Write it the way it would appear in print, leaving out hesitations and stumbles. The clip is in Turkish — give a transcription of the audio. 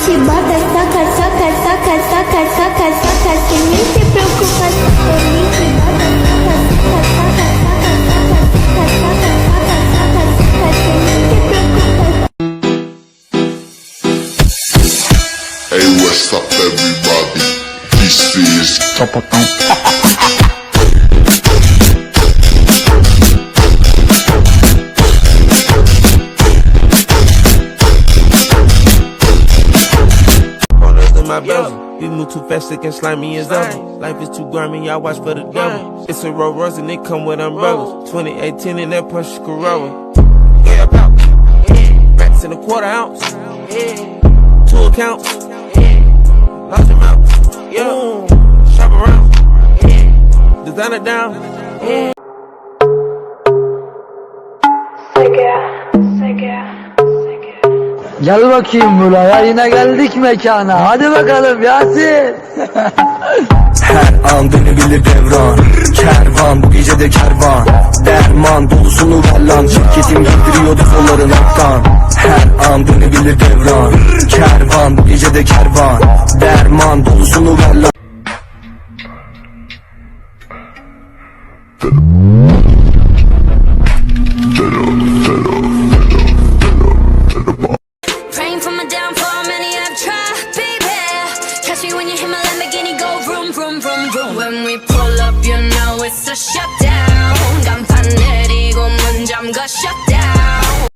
te bota, saca, saca, saca, saca, saca, saca, sem nem se preocupa. Por mim te bota, saca, saca, saca, saca, saca, saca, saca, saca, saca, sem nem se preocupa. Hey, what's up everybody? This is Sapatão. My brother, we move too fast, they can slime me as ever. Life is too grimy, y'all watch for the devil. It's a Rolls Royce and it come with umbrellas. 2018 in that Porsche Corolla. Yeah, about racks in a quarter ounce. 2 accounts. Lost them out. Yeah, shop around. Designer down. Gel bakayım buraya, yine geldik mekana. Hadi bakalım Yasin. Her an dönebilir devran. Kervan bu gece de kervan. Derman dolusunu ver lan. Şirketim giydiriyordu kolların aktan. Her an dönebilir devran. Kervan bu gece de kervan. Derman dolusunu ver lan. Praying for my downfall, many have tried, baby. Catch me when you hit my Lamborghini, go vroom, vroom, vroom, vroom. When we pull up, you know it's a shutdown. 간판 내리고 문 잠가 shutdown.